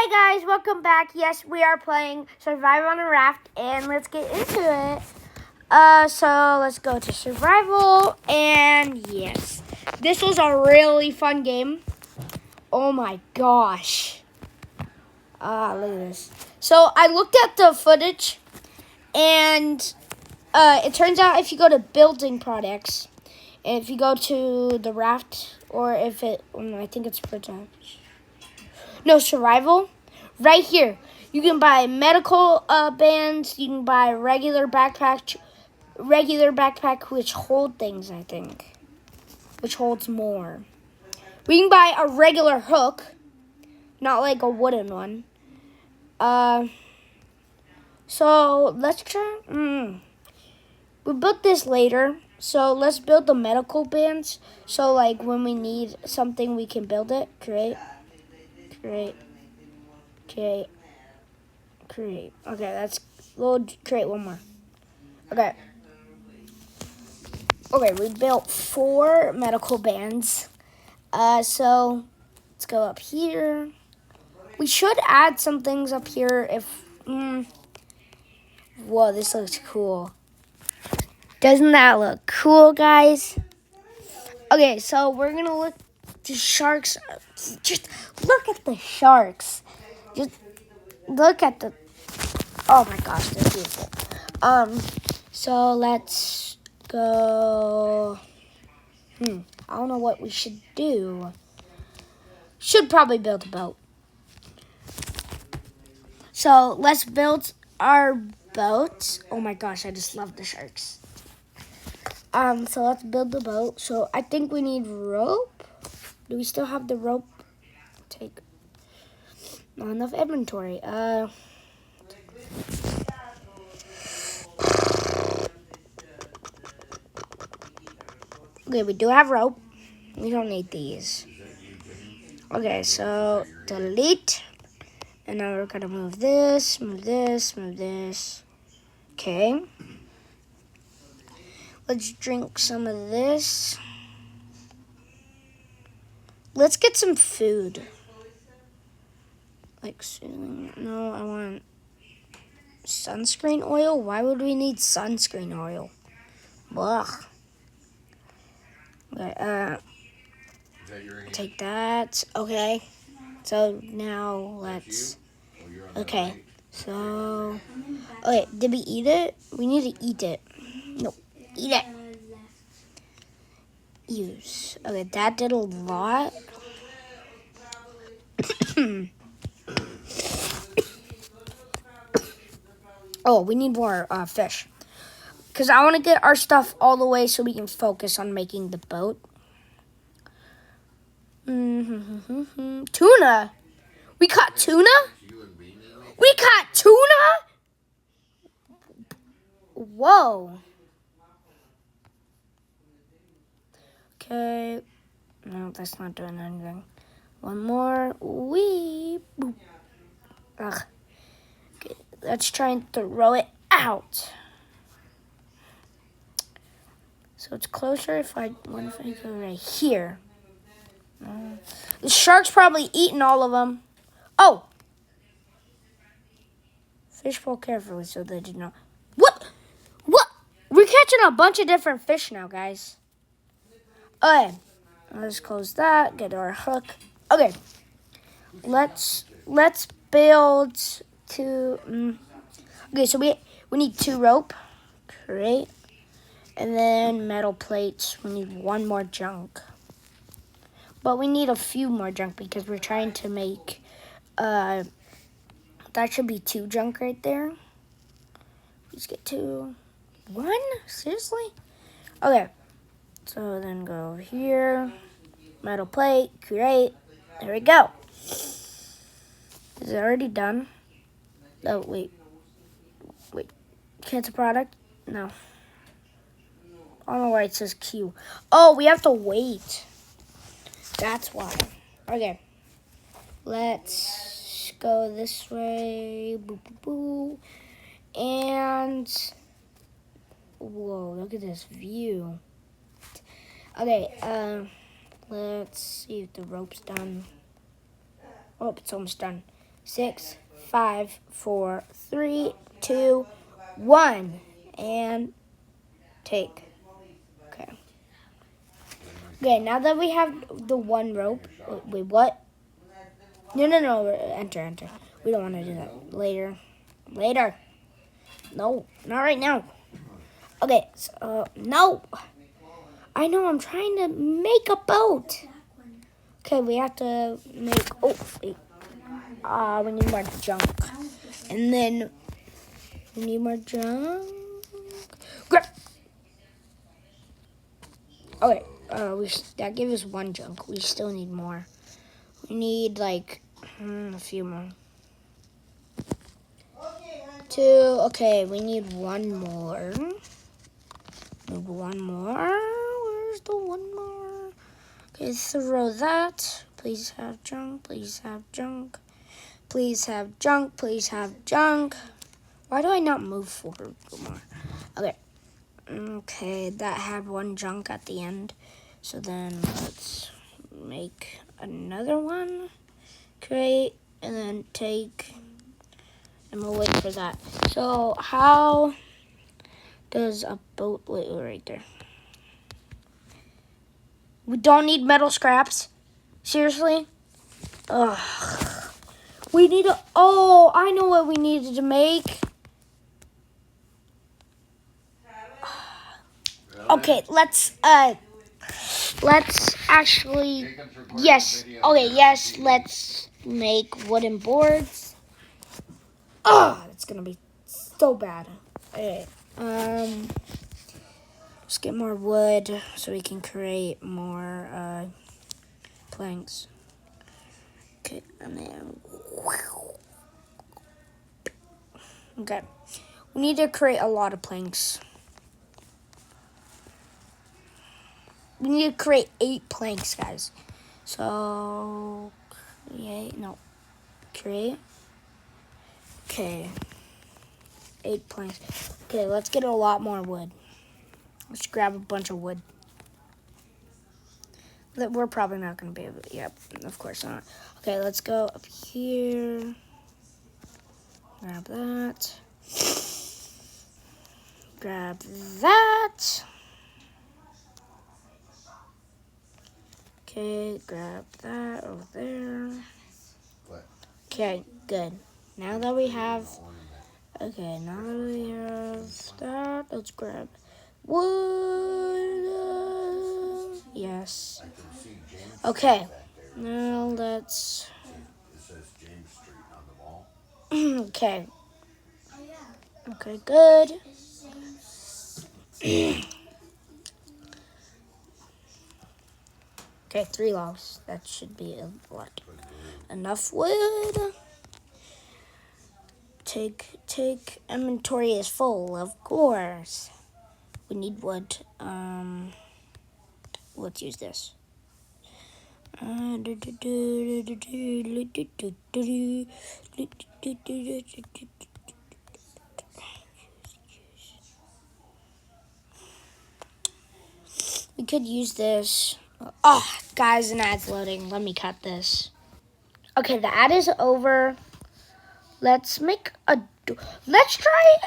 Hey guys, welcome back. Yes, we are playing Survival on a Raft, and let's get into it. So let's go to survival, and yes, this was a really fun game. Oh my gosh. Look at this. So I looked at the footage, and it turns out if you go to building products, and if you go to the raft, or if it, I think it's production. No, survival. Right here, you can buy medical bands. You can buy regular backpack, which hold things. I think, which holds more. We can buy a regular hook, not like a wooden one. So let's try. We built this later, so let's build the medical bands. So like when we need something, we can build it. Create. Okay, we'll create one more. Okay, we built 4 medical bands. So let's go up here. We should add some things up here if, whoa, this looks cool. Doesn't that look cool, guys? Okay, so we're gonna look the sharks. Just look at the sharks. Just look at the, oh my gosh, they're beautiful. So let's go. I don't know what we should do. Should probably build a boat. So let's build our boat. Oh my gosh, I just love the sharks. So let's build the boat. So I think we need rope. Do we still have the rope? Not enough inventory. Okay, we do have rope. We don't need these. Okay, so delete. And now we're gonna move this. Okay. Let's drink some of this. Let's get some food. No, I want sunscreen oil. Why would we need sunscreen oil? Blah. Okay, take that. Okay. So now let's. Okay. So. Okay, did we eat it? We need to eat it. No, eat it. Use. Okay, that did a lot. Oh, we need more fish. Because I want to get our stuff all the way so we can focus on making the boat. Tuna? We caught tuna? We caught tuna? Whoa. Okay. No, that's not doing anything. One more. Boop. Ugh. Okay, let's try and throw it out. So it's closer if I go right here. The shark's probably eaten all of them. Oh! Fish pull carefully so they do not. What? We're catching a bunch of different fish now, guys. Okay. Let's close that. Get our hook. Okay. Let's build two. Okay, so we need 2 rope. Great. And then metal plates. We need 1 more junk. But we need a few more junk because we're trying to make, that should be 2 junk right there. Let's get 2. 1? Seriously? Okay. So then go over here. Metal plate. Create. There we go. Is it already done? Oh, wait. Cancel product? No. I don't know why it says Q. Oh, we have to wait. That's why. Okay. Let's go this way. Boo. And whoa, look at this view. Okay, let's see if the rope's done. Oh, it's almost done. 6, 5, 4, 3, 2, 1. And take. Okay. Okay, now that we have the one rope. Wait, what? No. Enter. We don't want to do that. Later. No, not right now. Okay, so, no. I know, I'm trying to make a boat. Okay, we have to make, oh, wait. We need more junk. And then, we need more junk. Grab. Okay, that gave us one junk. We still need more. We need, like, a few more. 2, okay, we need one more. Where's the one more? Okay, throw that. Please have junk. Please have junk. Please have junk. Please have junk. Why do I not move forward more? Okay. Okay, that had one junk at the end. So then let's make another one. Create and then take. And we'll wait for that. So how does a boat, wait right there. We don't need metal scraps. Seriously? Ugh. We need to, oh, I know what we needed to make. Okay, let's actually, yes, okay, yes, let's make wooden boards. Oh, it's gonna be so bad. Okay, let's get more wood so we can create more, planks. Okay, and then, okay, we need to create a lot of planks. We need to create 8 planks, guys. So, create. Okay, 8 planks. Okay, let's get a lot more wood. Let's grab a bunch of wood. That we're probably not going to be able to, yep, of course not. Okay, let's go up here. Grab that. Grab that. Okay, grab that over there. Okay, good. Now that we have that, let's grab wood. Yes. Okay, now let's. Okay. Okay, good. Okay, 3 logs. That should be enough wood. Take inventory is full, of course. We need wood. Let's use this. We could use this. Oh, guys, an ad's loading. Let me cut this. Okay, the ad is over. Let's try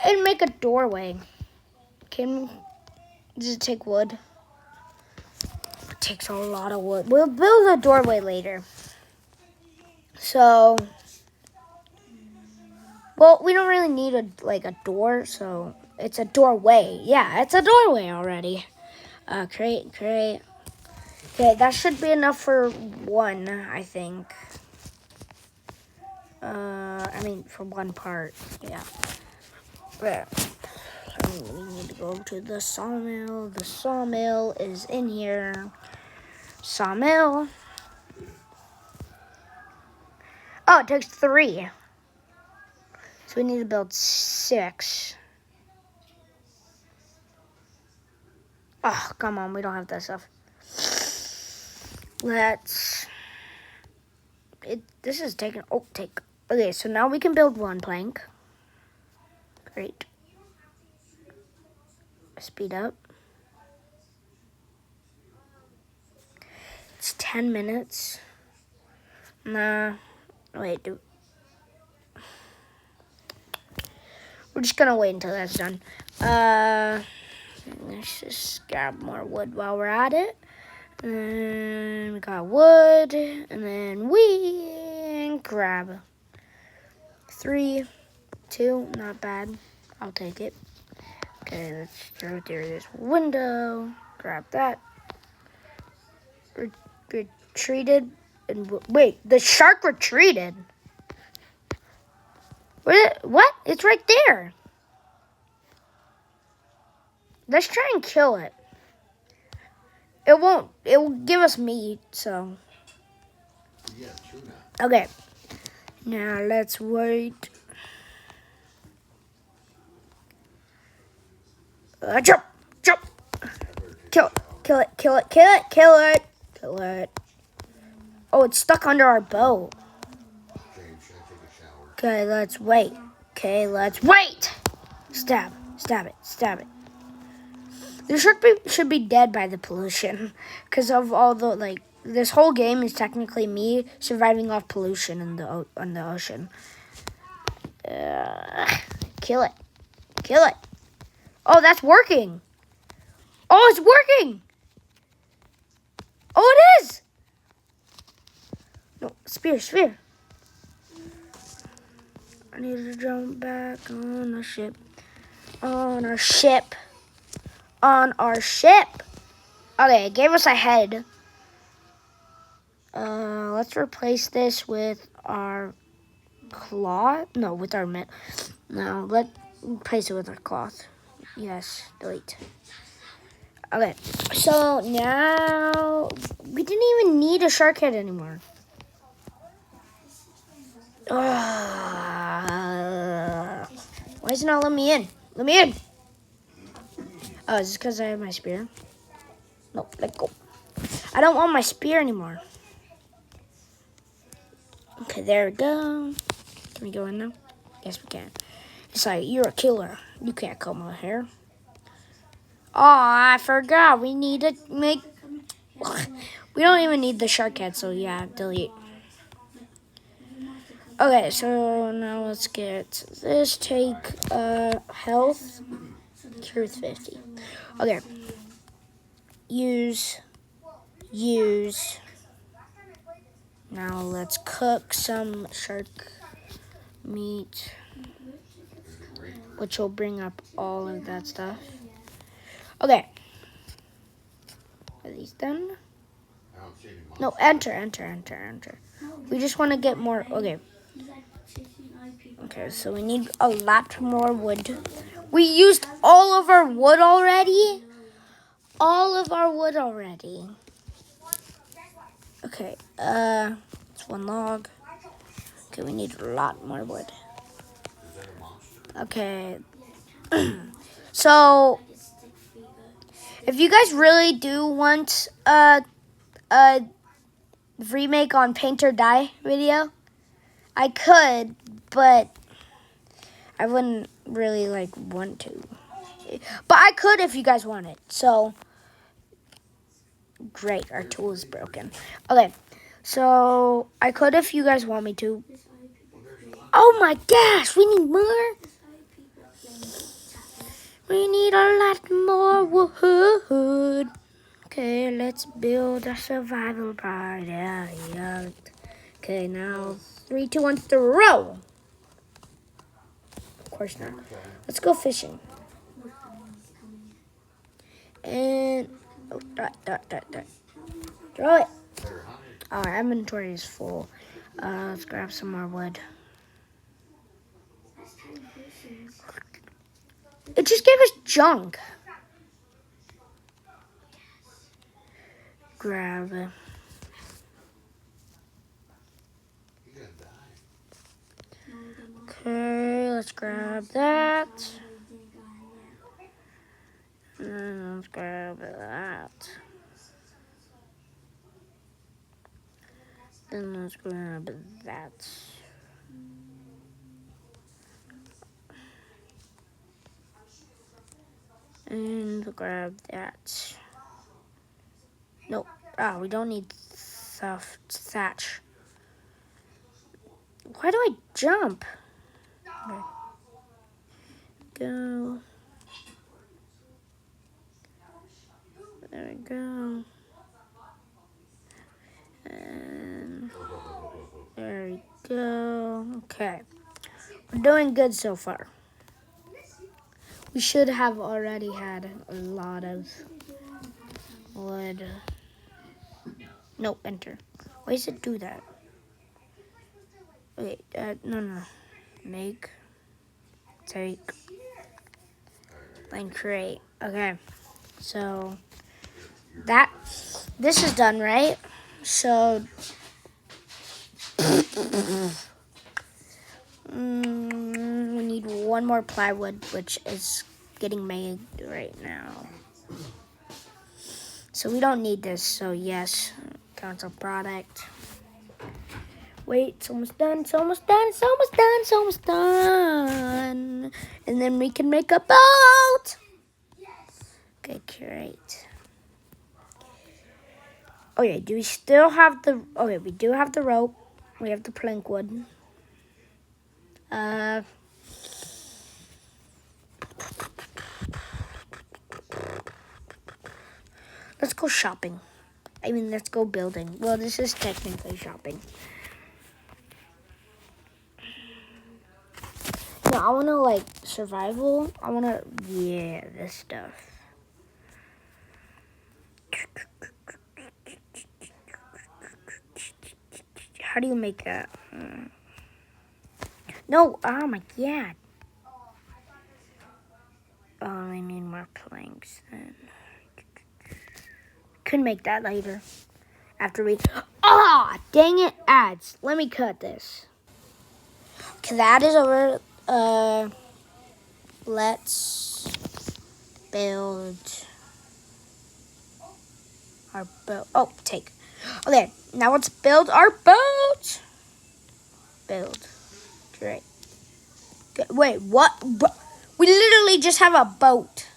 and make a doorway. Does it take wood? It takes a lot of wood. We'll build a doorway later. So, well, we don't really need a door, so it's a doorway. Yeah, it's a doorway already. Create. Okay, that should be enough for one, I think. For one part, yeah. But we need to go to the sawmill. The sawmill is in here. Sawmill. Oh, it takes 3. So we need to build 6. Oh, come on, we don't have that stuff. This is taking, okay, so now we can build 1 plank. Great. Speed up. It's 10 minutes. Nah, wait, We're just gonna wait until that's done. Let's just grab more wood while we're at it. And we got wood, and then we grab 3, 2, not bad. I'll take it. Okay, let's throw through this window. Grab that. Retreated. And wait, the shark retreated. What? It's right there. Let's try and kill it. It won't. It will give us meat, so. Yeah, tuna. Okay. Now let's wait. Jump! Jump! Kill it! Kill it! Kill it! Kill it! Kill it! Kill it! Oh, it's stuck under our boat. James, should I take a shower? Okay, let's wait. Okay, let's wait! Stab. Stab it. Stab it. This should be dead by the pollution. Because of all the, like, this whole game is technically me surviving off pollution in the ocean. Kill it. Kill it. Oh, that's working. Oh, it's working. Oh, it is. No, spear, spear. I need to jump back on the ship. On our ship. On our ship. Okay, it gave us a head. Let's replace this with our cloth. No, with our met. No, let's replace it with our cloth. Yes, delete. Okay, so now we didn't even need a shark head anymore. Why is it not letting me in? Let me in. Oh, is this because I have my spear? Nope, let go. I don't want my spear anymore. Okay, there we go. Can we go in now? Yes, we can. It's like, you're a killer. You can't come out here. Oh, I forgot. We need to make... We don't even need the shark head, so yeah, delete. Okay, so now let's get this. Take health. Truth 50. Okay. Use. Now let's cook some shark meat, which will bring up all of that stuff. Okay. Are these done? I don't see any monsters. No, enter. We just want to get more. Okay. Okay, so we need a lot more wood. We used all of our wood already. Okay, it's one log. Okay, we need a lot more wood. Is that a monster? Okay. So, if you guys really do want a remake on Paint or Die video, I could, but I wouldn't really want to. But I could if you guys want it. So, great, our tool is broken. Okay, so I could if you guys want me to. Oh my gosh, we need more. We need a lot more wood. Okay, let's build a survival part. Yeah. Okay, now 3, 2, 1, throw. Of course not. Let's go fishing. And throw it. Our inventory is full. Let's grab some more wood. It just gave us junk. Grab it. Okay, let's grab that. And let's grab that. Then let's grab that. And grab that. Nope. We don't need thatch. Why do I jump? Okay. go. There we go. And there we go. Okay. We're doing good so far. We should have already had a lot of wood. No, enter. Why does it do that? Wait, no. Make, take, then create. Okay, so this is done, right? So we need one more plywood, which is getting made right now. So we don't need this, so yes, cancel product. Wait, it's almost done, it's almost done, it's almost done, it's almost done. And then we can make a boat. Okay, great. Okay, do we still have the, okay, we do have the rope. We have the plank wood. Let's go shopping. I mean, let's go building. Well, this is technically shopping. No, I want to, like, survival. I want to, yeah, this stuff. How do you make that? No, oh my god. Oh, I need more planks then. Could make that later. After we, dang it, ads. Let me cut this. Okay, that is over. Let's build our boat. Oh, take. Okay, now let's build our boat. Build. Great. Good. Wait, what? We literally just have a boat.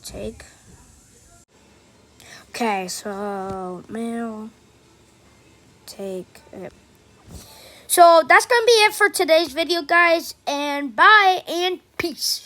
Take. Okay, so mail. Take. Okay. So that's gonna be it for today's video, guys. And bye and peace.